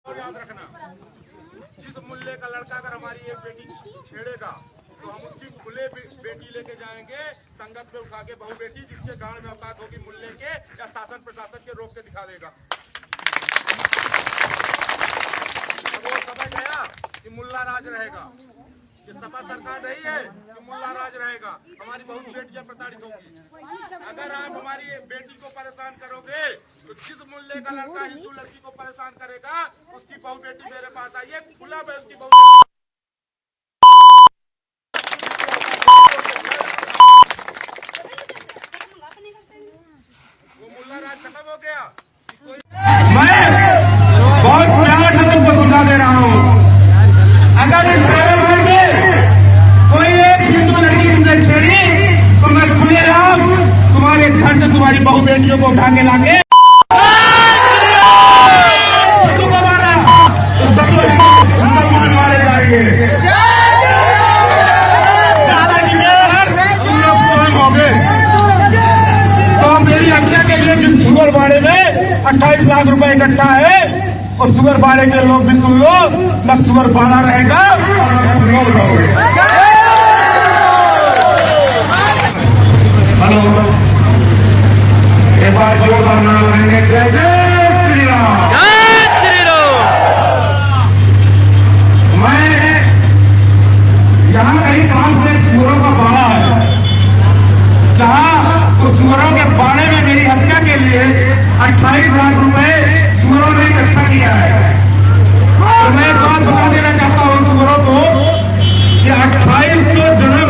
और याद रखना, जिस मुल्ले का लड़का अगर हमारी एक बेटी छेड़ेगा तो हम उसकी खुले बेटी लेके जाएंगे, संगत पे उठा के बहू बेटी, जिसके गांव में औकात होगी मुल्ले के या शासन प्रशासन के, रोक के दिखा देगा। वो समझ गया कि मुल्ला राज रहेगा, ये सपा सरकार नहीं है कि मुल्ला राज रहेगा। हमारी बहुत बेटियां प्रताड़ित होगी। अगर आप हमारी बेटी को परेशान करोगे तो जिस मुल्ले का लड़का हिंदू लड़की को परेशान करेगा, उसकी बहू बेटी मेरे पास आइए, खुला मैं उसकी बहू वो मुल्ला राज खत्म हो गया। मैं बहुत प्यार से तुमको सुना दे रहा हूँ, अगर इस कार्यक्रम में कोई एक हिंदू लड़की तुमने छेड़ी तो मैं खुलेआम तुम्हारे घर से तुम्हारी बहू बेटियों को उठा के लाके मुसलमान मारे जाएंगे। तुम लोग स्वयं हो गए तो मेरी हत्या के लिए जिस सुगर बाड़े में 28 लाख रुपए इकट्ठा है, और सुगर बाड़े के लोग भी सुन लो, न सुगर बाड़ा रहेगा। हेलो, एक बार जोरदार नाम लेंगे, जय जय श्री राम। जय श्री राम। मैं यहाँ कहीं काम से सुअरों का बाड़ा है, जहाँ उस सुअरों के बाड़े में मेरी हत्या के लिए 28 लाख रुपए सुअरों ने इकट्ठा किया है। तो मैं एक बात बता देना चाहता हूँ सुअरों को कि 2800 जन्म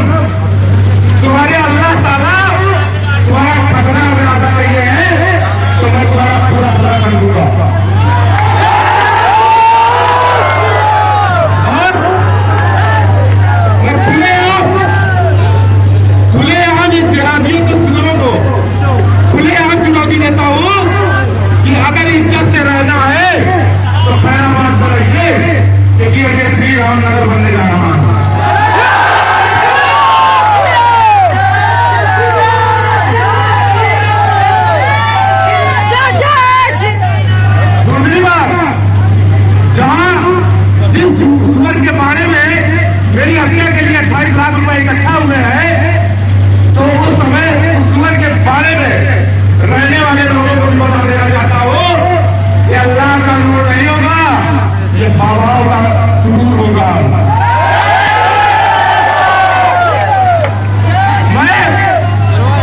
तुम्हारे अल्लाह ताला तुम्हारा खतना बनाता रहे हैं, तो मैं तुम्हारा पूरा पूरा कर दूंगा। और मैं खुलेआम इस जहादी के सुअरों को खुलेआम चुनौती देता हूँ कि अगर इज्जत से रहना है तो पहला बात समझिए कि ये श्री राम नगर बनने जा रहा है। दूसरी बात, जहां जिस सुअर के बारे में मेरी हत्या के लिए 28 लाख रुपए इकट्ठा हुए हैं, तो उस समय सुअर के बारे में रहने वाले लोगों को बता देना चाहता हूँ कि अल्लाह का नूर नहीं होगा, ये बाबाओं का सुरूर होगा। मैं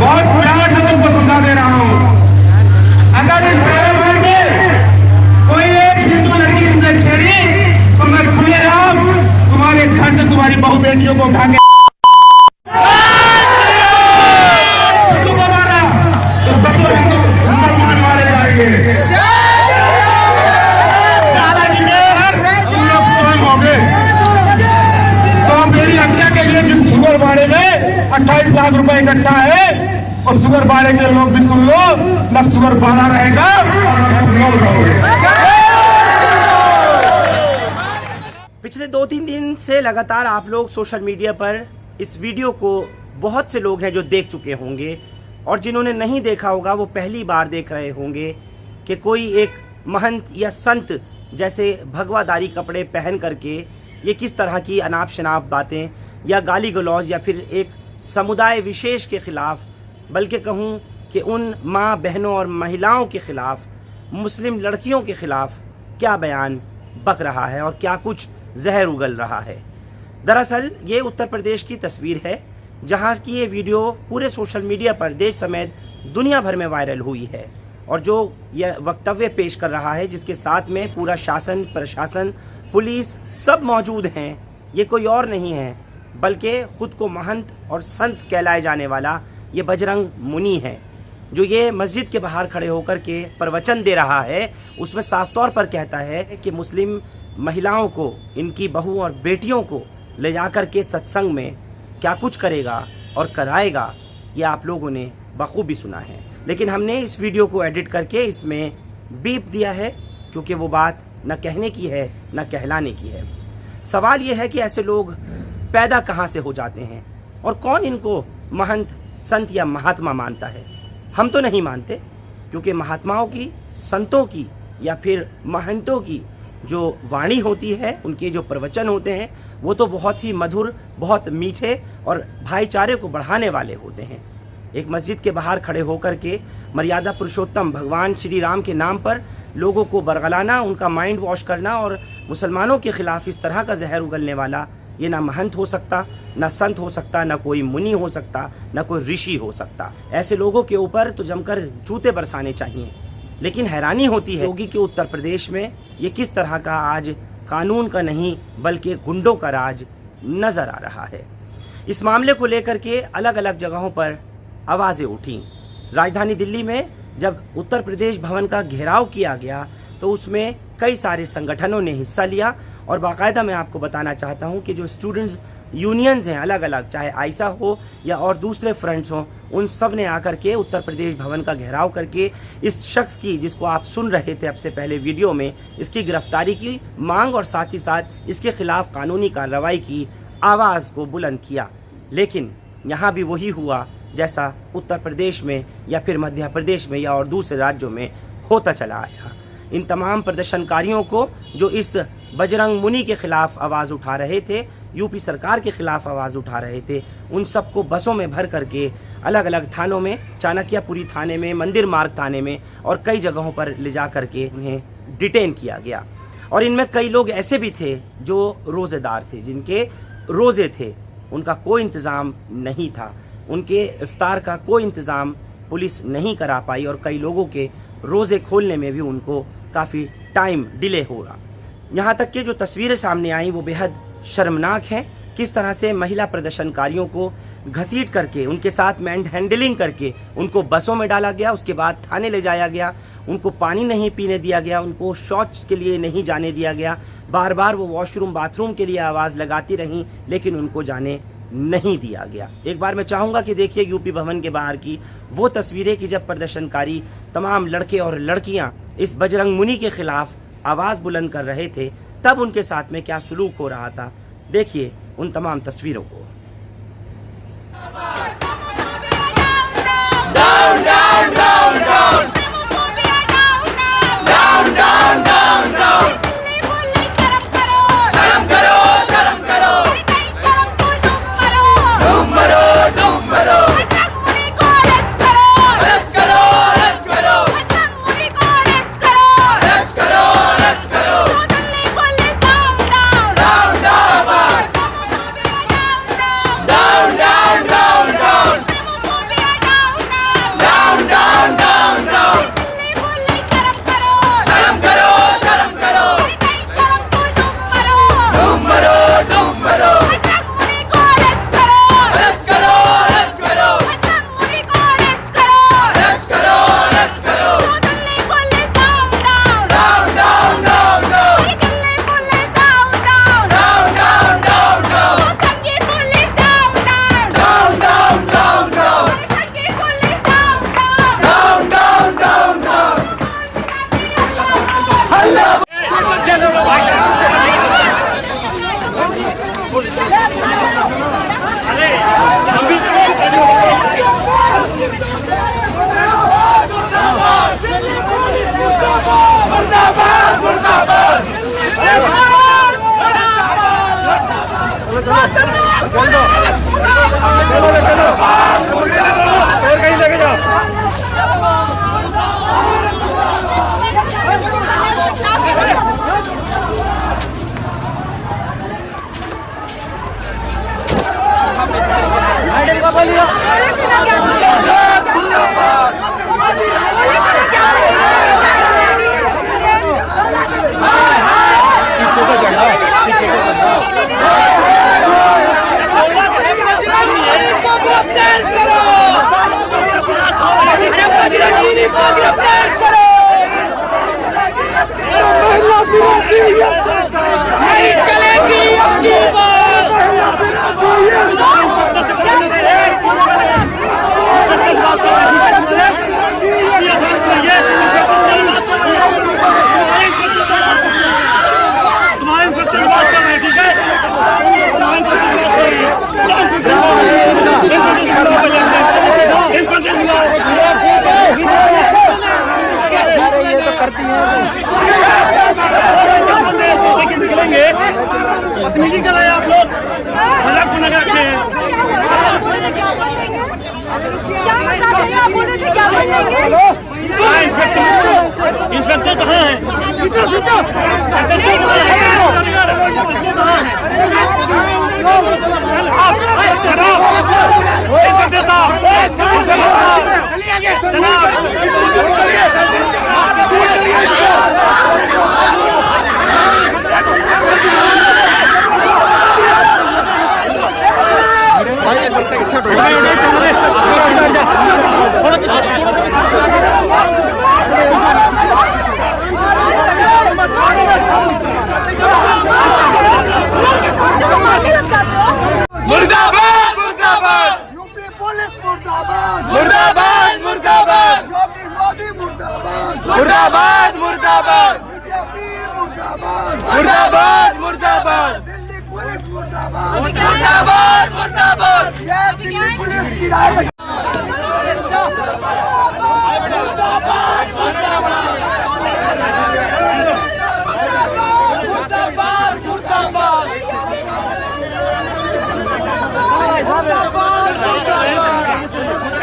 बहुत प्यार से तुमको सुना दे रहा हूँ, अगर इस कार्यक्रम में कोई एक हिंदू लड़की तुमने छेड़ी तो मैं खुलेआम तुम्हारे घर से तुम्हारी बहू बेटियों को उठा के मुसलमान मारे जाएंगे। तुम लोग स्वयं हो गए तो मेरी हत्या के लिए जिस सुगर बाड़े में 28 लाख रुपए इकट्ठा है, और सुगर बाड़े के लोग भी सुन लो, न सुगर बाड़ा रहेगा। पिछले 2-3 दिन से लगातार आप लोग सोशल मीडिया पर इस वीडियो को बहुत से लोग हैं जो देख चुके होंगे, और जिन्होंने नहीं देखा होगा वो पहली बार देख रहे होंगे कि कोई एक महंत या संत जैसे भगवादारी कपड़े पहन करके ये किस तरह की अनाप शनाप बातें या गाली गलौज या फिर एक समुदाय विशेष के खिलाफ, बल्कि कहूँ कि उन माँ बहनों और महिलाओं के खिलाफ, मुस्लिम लड़कियों के खिलाफ क्या बयान बक रहा है और क्या कुछ जहर उगल रहा है। दरअसल ये उत्तर प्रदेश की तस्वीर है, जहाँ की ये वीडियो पूरे सोशल मीडिया पर देश समेत दुनिया भर में वायरल हुई है, और जो यह वक्तव्य पेश कर रहा है जिसके साथ में पूरा शासन, प्रशासन, पुलिस सब मौजूद हैं, ये कोई और नहीं है बल्कि खुद को महंत और संत कहलाए जाने वाला ये बजरंग मुनि है, जो ये मस्जिद के बाहर खड़े होकर के प्रवचन दे रहा है। उसमें साफ तौर पर कहता है कि मुस्लिम महिलाओं को, इनकी बहू और बेटियों को ले जाकर के सत्संग में क्या कुछ करेगा और कराएगा, ये आप लोगों ने बखूबी सुना है। लेकिन हमने इस वीडियो को एडिट करके इसमें बीप दिया है, क्योंकि वो बात न कहने की है न कहलाने की है। सवाल ये है कि ऐसे लोग पैदा कहाँ से हो जाते हैं और कौन इनको महंत, संत या महात्मा मानता है। हम तो नहीं मानते, क्योंकि महात्माओं की, संतों की या फिर महंतों की जो वाणी होती है, उनके जो प्रवचन होते हैं, वो तो बहुत ही मधुर, बहुत मीठे और भाईचारे को बढ़ाने वाले होते हैं। एक मस्जिद के बाहर खड़े होकर के मर्यादा पुरुषोत्तम भगवान श्री राम के नाम पर लोगों को बरगलाना, उनका माइंड वॉश करना और मुसलमानों के खिलाफ इस तरह का जहर उगलने वाला, ये ना महंत हो सकता, ना संत हो सकता, ना कोई मुनि हो सकता, ना कोई ऋषि हो सकता। ऐसे लोगों के ऊपर तो जमकर जूते बरसाने चाहिए। लेकिन हैरानी होती है योगी के उत्तर प्रदेश में ये किस तरह का आज कानून का नहीं बल्कि गुंडों का राज नजर आ रहा है। इस मामले को लेकर के अलग अलग जगहों पर आवाज़ें उठी। राजधानी दिल्ली में जब उत्तर प्रदेश भवन का घेराव किया गया तो उसमें कई सारे संगठनों ने हिस्सा लिया और बाकायदा मैं आपको बताना चाहता हूं कि जो स्टूडेंट्स यूनियंस हैं अलग अलग, चाहे आइसा हो या और दूसरे फ्रंट्स हों, उन सब ने आकर के उत्तर प्रदेश भवन का घेराव करके इस शख्स की, जिसको आप सुन रहे थे अब से पहले वीडियो में, इसकी गिरफ्तारी की मांग और साथ ही साथ इसके खिलाफ कानूनी कार्रवाई की आवाज़ को बुलंद किया। लेकिन यहाँ भी वही हुआ जैसा उत्तर प्रदेश में या फिर मध्य प्रदेश में या और दूसरे राज्यों में होता चला आया। इन तमाम प्रदर्शनकारियों को जो इस बजरंग मुनि के खिलाफ आवाज़ उठा रहे थे, यूपी सरकार के खिलाफ आवाज़ उठा रहे थे, उन सबको बसों में भर करके अलग अलग थानों में, चाणक्यपुरी थाने में, मंदिर मार्ग थाने में और कई जगहों पर ले जा करके उन्हें डिटेन किया गया। और इनमें कई लोग ऐसे भी थे जो रोज़ेदार थे, जिनके रोज़े थे, उनका कोई इंतज़ाम नहीं था, उनके इफ्तार का कोई इंतज़ाम पुलिस नहीं करा पाई और कई लोगों के रोज़े खोलने में भी उनको काफ़ी टाइम डिले हो रहा। यहाँ तक कि जो तस्वीरें सामने आई वो बेहद शर्मनाक हैं। किस तरह से महिला प्रदर्शनकारियों को घसीट करके, उनके साथ मैन हैंडलिंग करके उनको बसों में डाला गया, उसके बाद थाने ले जाया गया, उनको पानी नहीं पीने दिया गया, उनको शौच के लिए नहीं जाने दिया गया, बार बार वो वॉशरूम बाथरूम के लिए आवाज़ लगाती रहीं लेकिन उनको जाने नहीं दिया गया। एक बार मैं चाहूँगा कि देखिए यूपी भवन के बाहर की वो तस्वीरें कि जब प्रदर्शनकारी तमाम लड़के और लड़कियां इस बजरंग मुनि के खिलाफ आवाज़ बुलंद कर रहे थे, तब उनके साथ में क्या सलूक हो रहा था। देखिए उन तमाम तस्वीरों को। Down, down, down, down. Down, down, down, down. शर्म करो, शर्म करो. डूब मरो, डूब मरो. अरेस्ट करो, अरेस्ट करो. अरेस्ट करो, अरेस्ट करो. Down, down, down, down, down, down. Down, down, down, down. शर्म करो, शर्म करो. डूब मरो, डूब मरो. अरेस्ट करो, अरेस्ट करो. अरेस्ट करो, अरेस्ट करो. Down, down, down, down. Down, down, down, down. Down, down, down, down. Down, down, down, down. मुर्दाबाद, मुर्दाबाद. नहीं चलेगी अपनी बात. मुर्दाबाद मुर्दाबाद यूपी पुलिस मुर्दाबाद मुर्दाबाद मुर्दाबाद योगी मोदी मुर्दाबाद मुर्दाबाद मुर्दाबाद बीजेपी मुर्दाबाद मुर्दाबाद मुर्दाबाद दिल्ली पुलिस मुर्दाबाद मुर्दाबाद मुर्दाबाद ये दिल्ली पुलिस की राज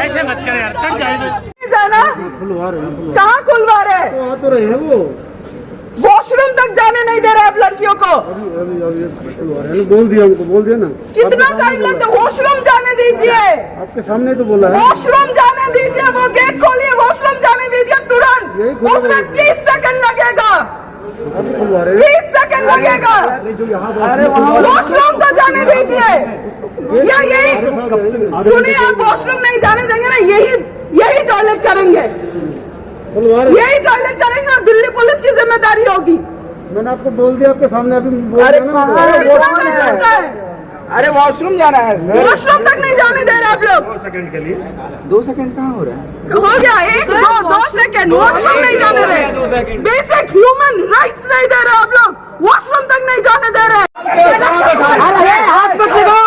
ऐसे मत कर यार, चढ़ जाएगा। जाना कहाँ खुलवा रहे हैं? आ तो रहे हैं वो वॉशरूम तक जाने नहीं दे रहे आप लड़कियों को। अभी खुलवा रहे हैं, बोल दिया उनको, बोल दिया ना। कितना टाइम लगता है? वॉशरूम जाने दीजिए, आपके सामने तो बोला है। वॉशरूम जाने दीजिए, वो गेट खोलिए, वॉशरूम जाने दीजिए यही तुरंत। खोला उसमें है। 30 सेकंड लगेगा, अभी खुलवा रहे हैं। 30 सेकंड लगेगा। जो यहाँ वॉशरूम तो जाने दीजिए। यही सुनिए, आप वॉशरूम नहीं जाने देंगे ना, यही टॉयलेट करेंगे, खुलवा रहे हैं। यही टॉयलेट करेंगे और दिल्ली पुलिस की जिम्मेदारी होगी। मैंने आपको बोल दिया, आपके सामने अभी बोल अरे दिया ना। कहाँ है? अरे वॉशरूम जाना है सर। वॉशरूम तक नहीं जाने दे रहे आप लोग। 2 सेकंड कहाँ हो रहा है? हो गया 1-2 सेकंड, वॉशरूम नहीं जाने रहे। बेसिक ह्यूमन राइट्स नहीं दे रहे आप लोग, वॉशरूम तक नहीं जाने दे रहे। हाथ मत लगाओ,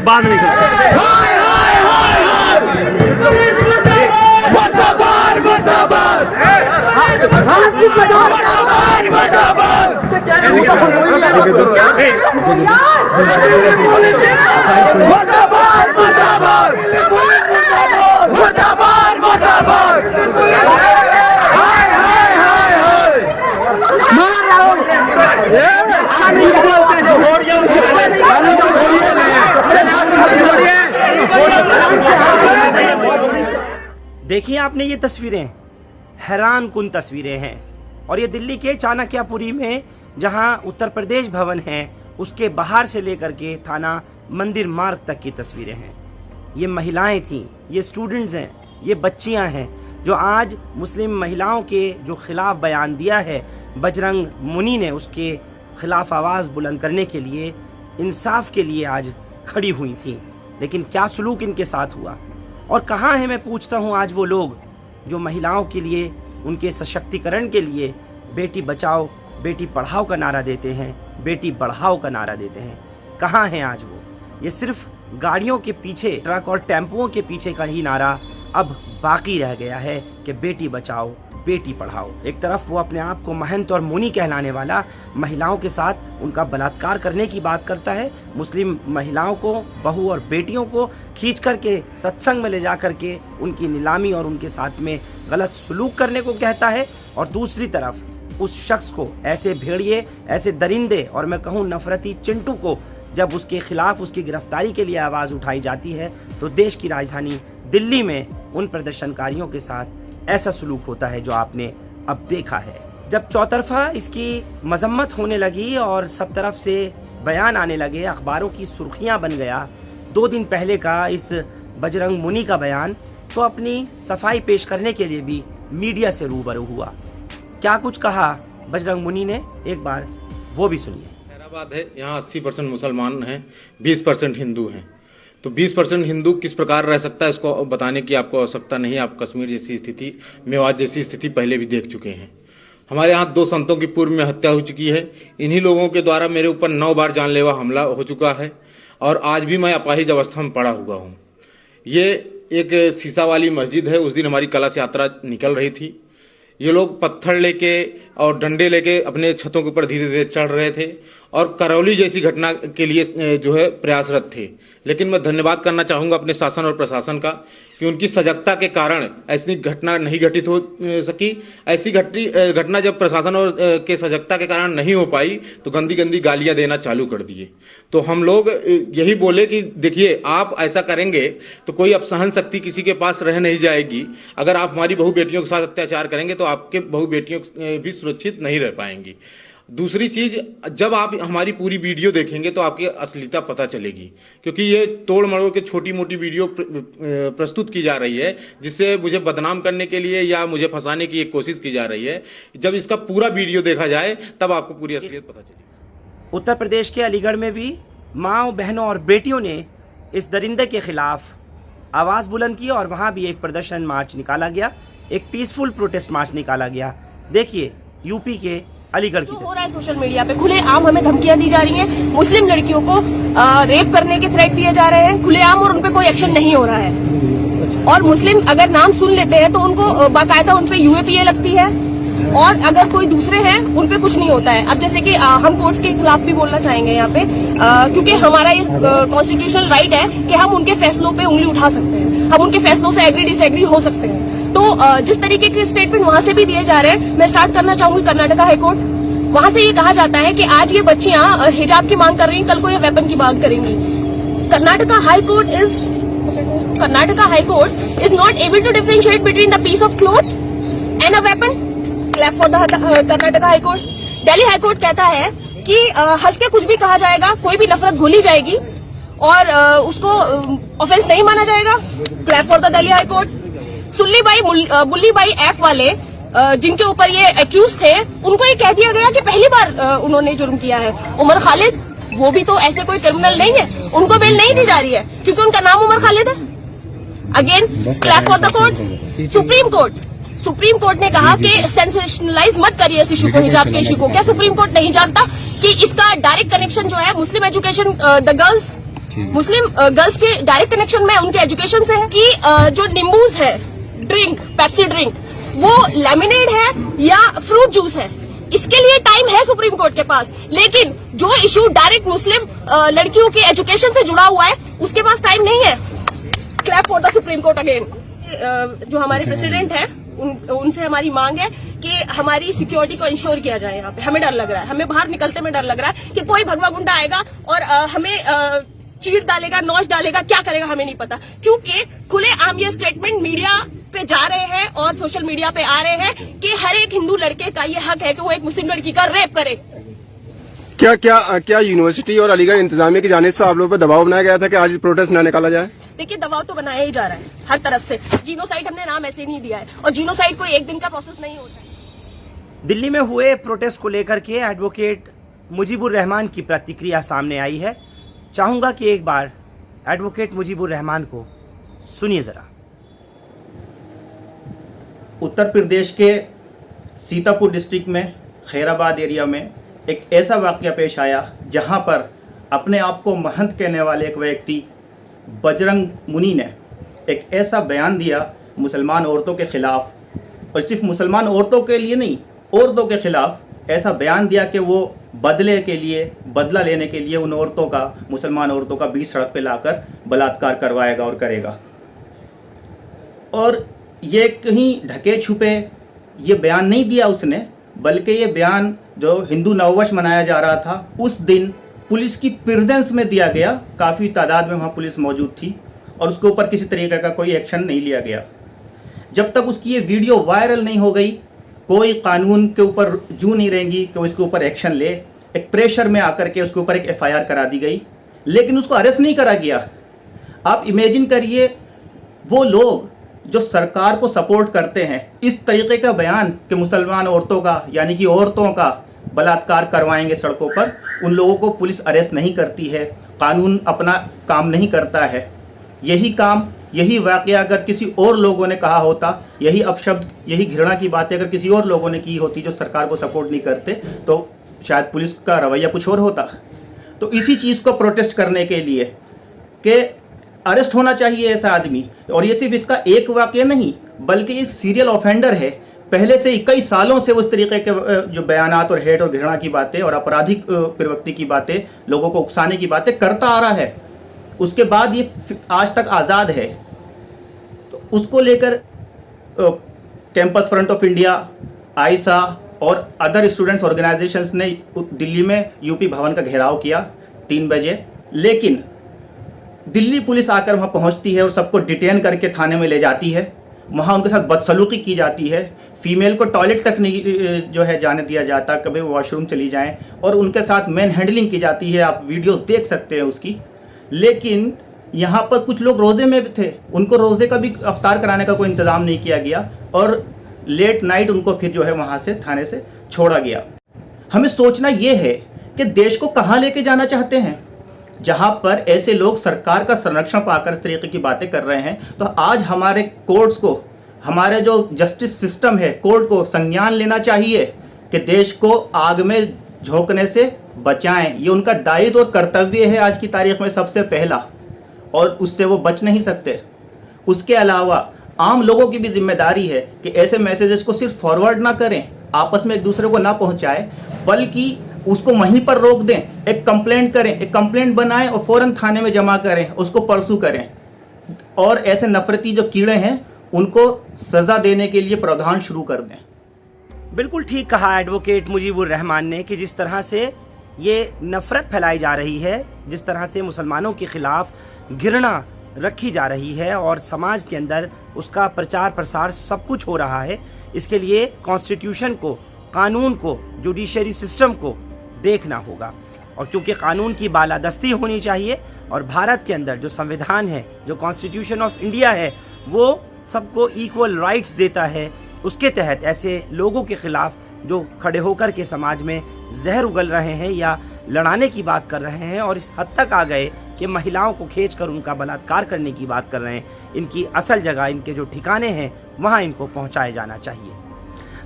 बाद में मुर्दाबाद मुर्दाबाद मुर्दाबाद मुर्दाबाद मुर्दाबाद मुर्दाबाद हाय हाय हाय हाय देखिए आपने ये तस्वीरें, हैरान कुन तस्वीरें हैं। और ये दिल्ली के चाणक्यपुरी में जहां उत्तर प्रदेश भवन है, उसके बाहर से लेकर के थाना मंदिर मार्ग तक की तस्वीरें हैं। ये महिलाएं थीं, ये स्टूडेंट्स हैं, ये बच्चियां हैं जो आज मुस्लिम महिलाओं के जो खिलाफ बयान दिया है बजरंग मुनि ने, उसके खिलाफ आवाज़ बुलंद करने के लिए, इंसाफ के लिए आज खड़ी हुई थी। लेकिन क्या सलूक इनके साथ हुआ और कहाँ है, मैं पूछता हूँ आज वो लोग जो महिलाओं के लिए, उनके सशक्तिकरण के लिए बेटी बचाओ बेटी पढ़ाओ का नारा देते हैं, बेटी बढ़ाओ का नारा देते हैं, कहाँ हैं आज वो? ये सिर्फ गाड़ियों के पीछे, ट्रक और टेम्पुओं के पीछे का ही नारा अब बाकी रह गया है कि बेटी बचाओ बेटी पढ़ाओ। एक तरफ वो अपने आप को महंत और मुनि कहलाने वाला महिलाओं के साथ उनका बलात्कार करने की बात करता है, मुस्लिम महिलाओं को, बहू और बेटियों को खींच करके सत्संग में ले जा करके उनकी नीलामी और उनके साथ में गलत सलूक करने को कहता है, और दूसरी तरफ उस शख्स को, ऐसे भेड़िए, ऐसे दरिंदे और मैं कहूँ नफरती चिंटू को जब उसके खिलाफ उसकी गिरफ्तारी के लिए आवाज़ उठाई जाती है तो देश की राजधानी दिल्ली में उन प्रदर्शनकारियों के साथ ऐसा सलूक होता है जो आपने अब देखा है। जब चौतरफा इसकी मजम्मत होने लगी और सब तरफ से बयान आने लगे, अखबारों की सुर्खियां बन गया 2 दिन पहले का इस बजरंग मुनि का बयान, तो अपनी सफाई पेश करने के लिए भी मीडिया से रूबरू हुआ। क्या कुछ कहा बजरंग मुनि ने, एक बार वो भी सुनिए। हैदराबाद है, यहाँ 80% मुसलमान हैं, 20% हिंदू हैं। तो 20% हिंदू किस प्रकार रह सकता है इसको बताने की आपको आवश्यकता नहीं। आप कश्मीर जैसी स्थिति, मेवात जैसी स्थिति पहले भी देख चुके हैं। हमारे यहाँ 2 संतों की पूर्व में हत्या हो चुकी है। इन्हीं लोगों के द्वारा मेरे ऊपर 9 बार जानलेवा हमला हो चुका है और आज भी मैं अपाहिज अवस्था में पड़ा हुआ हूँ। ये एक शीशा वाली मस्जिद है। उस दिन हमारी कलश यात्रा निकल रही थी। ये लोग पत्थर लेके और डंडे लेके अपने छतों के ऊपर धीरे धीरे चढ़ रहे थे और करौली जैसी घटना के लिए जो है प्रयासरत थे। लेकिन मैं धन्यवाद करना चाहूँगा अपने शासन और प्रशासन का कि उनकी सजगता के कारण ऐसी घटना नहीं घटित हो सकी। ऐसी घटना जब प्रशासन और के सजगता के कारण नहीं हो पाई तो गंदी गंदी गालियां देना चालू कर दिए। तो हम लोग यही बोले कि देखिए, आप ऐसा करेंगे तो कोई अब सहन शक्ति किसी के पास रह नहीं जाएगी। अगर आप हमारी बहू बेटियों के साथ अत्याचार करेंगे तो आपके बहू बेटियों भी सुरक्षित नहीं रह पाएंगी। दूसरी चीज, जब आप हमारी पूरी वीडियो देखेंगे तो आपकी असलियता पता चलेगी, क्योंकि ये तोड़ मरोड़ के छोटी मोटी वीडियो प्रस्तुत की जा रही है जिससे मुझे बदनाम करने के लिए या मुझे फंसाने की एक कोशिश की जा रही है। जब इसका पूरा वीडियो देखा जाए तब आपको पूरी असलियत पता चलेगी। उत्तर प्रदेश के अलीगढ़ में भी माँओं, बहनों और बेटियों ने इस दरिंदे के खिलाफ आवाज़ बुलंद की और वहाँ भी एक प्रदर्शन मार्च निकाला गया, एक पीसफुल प्रोटेस्ट मार्च निकाला गया। देखिए यूपी के अलीगढ़ की हो रहा है सोशल मीडिया पे, खुलेआम हमें धमकियां दी जा रही हैं, मुस्लिम लड़कियों को रेप करने के थ्रेट दिए जा रहे हैं खुलेआम और उनपे कोई एक्शन नहीं हो रहा है। और मुस्लिम अगर नाम सुन लेते हैं तो उनको बाकायदा उनपे यूएपीए लगती है और अगर कोई दूसरे हैं उनपे कुछ नहीं होता है। अब जैसे कि हम कोर्ट्स के खिलाफ भी बोलना चाहेंगे यहाँ पे, क्योंकि हमारा ये कॉन्स्टिट्यूशनल राइट है कि हम उनके फैसलों पे उंगली उठा सकते हैं, हम उनके फैसलों से एग्री डिसएग्री हो सकते हैं। तो जिस तरीके के स्टेटमेंट वहां से भी दिए जा रहे हैं, मैं स्टार्ट करना चाहूंगी कर्नाटका हाईकोर्ट। वहां से ये कहा जाता है कि आज ये बच्चियां हिजाब की मांग कर रही हैं, कल को ये वेपन की मांग करेंगी। Karnataka high court is not able to differentiate between the piece of cloth and a weapon. Clap for the Karnataka high court. Delhi high court कहता है कि हंस के कुछ भी कहा जाएगा, कोई भी नफरत घोली जाएगी और उसको ऑफेंस नहीं माना जाएगा। Clap for the Delhi high court. Bulli Bai app वाले जिनके ऊपर ये एक्यूज थे, उनको ये कह दिया गया कि पहली बार उन्होंने जुर्म किया है। उमर खालिद, वो भी तो ऐसे कोई क्रिमिनल नहीं है, उनको बेल नहीं दी जा रही है क्योंकि उनका नाम उमर खालिद है। Again clap for the court. Supreme court ने कहा कि सेंसेशनलाइज मत करिए इस इशू को, हिजाब के इशू को। क्या सुप्रीम कोर्ट नहीं जानता कि इसका डायरेक्ट कनेक्शन जो है मुस्लिम एजुकेशन, द गर्ल्स, मुस्लिम गर्ल्स के डायरेक्ट कनेक्शन में उनके एजुकेशन से है कि जो नींबूज है, ड्रिंक, पेप्सी ड्रिंक, वो लेमनेड है या फ्रूट जूस है, इसके लिए टाइम है सुप्रीम कोर्ट के पास। लेकिन जो इशू डायरेक्ट मुस्लिम लड़कियों की एजुकेशन से जुड़ा हुआ है, उसके पास टाइम नहीं है। Clap for the supreme court again. जो हमारे प्रेसिडेंट है, उनसे हमारी मांग है कि हमारी सिक्योरिटी को इंश्योर किया जाए। यहाँ पे हमें डर लग रहा है, हमें बाहर निकलते में डर लग रहा है कि कोई भगवा गुंडा आएगा और हमें चीर डालेगा, नौच डालेगा, क्या करेगा हमें नहीं पता। क्योंकि खुलेआम ये स्टेटमेंट मीडिया पे जा रहे हैं और सोशल मीडिया पे आ रहे हैं कि हर एक हिंदू लड़के का ये हक है कि वो एक मुस्लिम लड़की का रेप करे। क्या यूनिवर्सिटी और अलीगढ़ इंतजामिया की जानिब से आप लोगों पर दबाव बनाया गया था कि आज प्रोटेस्ट न निकाला जाए? देखिए, दबाव तो बनाया ही जा रहा है हर तरफ से। जीनोसाइड हमने नाम ऐसे नहीं दिया है और जीनोसाइड कोई एक दिन का प्रोसेस नहीं होता है। दिल्ली में हुए प्रोटेस्ट को लेकर के एडवोकेट मुजीबुर रहमान की प्रतिक्रिया सामने आई है। चाहूंगा कि एक बार एडवोकेट मुजीबुर रहमान को सुनिए जरा। उत्तर प्रदेश के सीतापुर डिस्ट्रिक्ट में खैराबाद एरिया में एक ऐसा वाक़या पेश आया जहां पर अपने आप को महंत कहने वाले एक व्यक्ति बजरंग मुनि ने एक ऐसा बयान दिया मुसलमान औरतों के ख़िलाफ़, और सिर्फ मुसलमान औरतों के लिए नहीं, औरतों के ख़िलाफ़ ऐसा बयान दिया कि वो बदला लेने के लिए उन औरतों का, मुसलमान औरतों का बीच सड़क पे लाकर बलात्कार करवाएगा और करेगा। और ये कहीं ढके छुपे ये बयान नहीं दिया उसने, बल्कि ये बयान जो हिंदू नववर्ष मनाया जा रहा था उस दिन पुलिस की प्रेजेंस में दिया गया। काफ़ी तादाद में वहाँ पुलिस मौजूद थी और उसके ऊपर किसी तरीके का कोई एक्शन नहीं लिया गया। जब तक उसकी ये वीडियो वायरल नहीं हो गई, कोई कानून के ऊपर जू नहीं रहेंगी कि उसके ऊपर एक्शन ले। एक प्रेशर में आकर के उसके ऊपर एक FIR करा दी गई, लेकिन उसको अरेस्ट नहीं करा गया। आप इमेजिन करिए, वो लोग जो सरकार को सपोर्ट करते हैं, इस तरीके का बयान कि मुसलमान औरतों का, यानी कि औरतों का बलात्कार करवाएंगे सड़कों पर, उन लोगों को पुलिस अरेस्ट नहीं करती है, कानून अपना काम नहीं करता है। यही वाक़या अगर किसी और लोगों ने कहा होता, यही अपशब्द, यही घृणा की बातें अगर किसी और लोगों ने की होती जो सरकार को सपोर्ट नहीं करते, तो शायद पुलिस का रवैया कुछ और होता। तो इसी चीज़ को प्रोटेस्ट करने के लिए कि अरेस्ट होना चाहिए ऐसा आदमी। और ये सिर्फ इसका एक वाक़या नहीं, बल्कि ये सीरियल ऑफेंडर है। पहले से ही कई सालों से उस तरीके के जो बयानात और हेट और घृणा की बातें और आपराधिक प्रवृत्ति की बातें, लोगों को उकसाने की बातें करता आ रहा है। उसके बाद ये आज तक आज़ाद है, तो उसको लेकर कैंपस फ्रंट ऑफ इंडिया, आइसा और अदर स्टूडेंट्स ऑर्गेनाइजेशंस ने दिल्ली में यूपी भवन का घेराव किया 3 बजे। लेकिन दिल्ली पुलिस आकर वहाँ पहुँचती है और सबको डिटेन करके थाने में ले जाती है। वहाँ उनके साथ बदसलूकी की जाती है। फीमेल को टॉयलेट तक नहीं जो है जाने दिया जाता, कभी वॉशरूम चली जाएं, और उनके साथ मैन हैंडलिंग की जाती है। आप वीडियोस देख सकते हैं उसकी। लेकिन यहाँ पर कुछ लोग रोज़े में भी थे, उनको रोज़े का भी अफ्तार कराने का कोई इंतज़ाम नहीं किया गया और लेट नाइट उनको फिर जो है वहाँ से थाने से छोड़ा गया। हमें सोचना ये है कि देश को कहाँ लेके जाना चाहते हैं, जहाँ पर ऐसे लोग सरकार का संरक्षण पाकर इस तरीके की बातें कर रहे हैं। तो आज हमारे कोर्ट्स को, हमारे जो जस्टिस सिस्टम है, कोर्ट को संज्ञान लेना चाहिए कि देश को आग में झोंकने से बचाएं। ये उनका दायित्व और कर्तव्य है आज की तारीख में सबसे पहला, और उससे वो बच नहीं सकते। उसके अलावा आम लोगों की भी जिम्मेदारी है कि ऐसे मैसेजेस को सिर्फ फॉरवर्ड ना करें, आपस में एक दूसरे को ना पहुंचाएं, बल्कि उसको वहीं पर रोक दें, एक कंप्लेंट करें, एक कंप्लेंट बनाएं और फौरन थाने में जमा करें, उसको परसू करें, और ऐसे नफरती जो कीड़े हैं उनको सजा देने के लिए प्रावधान शुरू कर दें। बिल्कुल ठीक कहा एडवोकेट मुजीबुर रहमान ने कि जिस तरह से ये नफरत फैलाई जा रही है, जिस तरह से मुसलमानों के खिलाफ घृणा रखी जा रही है और समाज के अंदर उसका प्रचार प्रसार सब कुछ हो रहा है, इसके लिए कॉन्स्टिट्यूशन को, कानून को, जुडिशरी सिस्टम को देखना होगा। और क्योंकि कानून की बालादस्ती होनी चाहिए और भारत के अंदर जो संविधान है, जो कॉन्स्टिट्यूशन ऑफ इंडिया है, वो सबको इक्वल राइट्स देता है। उसके तहत ऐसे लोगों के खिलाफ जो खड़े होकर के समाज में जहर उगल रहे हैं या लड़ाने की बात कर रहे हैं और इस हद तक आ गए कि महिलाओं को खींचकर उनका बलात्कार करने की बात कर रहे हैं, इनकी असल जगह, इनके जो ठिकाने हैं, वहाँ इनको पहुँचाया जाना चाहिए।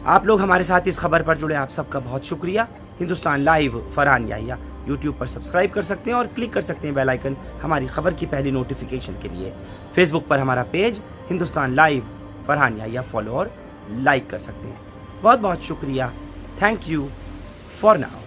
आप लोग हमारे साथ इस खबर पर जुड़े, आप सबका बहुत शुक्रिया। हिंदुस्तान लाइव फरहान याहिया यूट्यूब पर सब्सक्राइब कर सकते हैं और क्लिक कर सकते हैं बेल आइकन हमारी खबर की पहली नोटिफिकेशन के लिए। फेसबुक पर हमारा page Hindustan live Farhan Yahiya follow और लाइक कर सकते हैं। बहुत बहुत शुक्रिया। Thank you for now.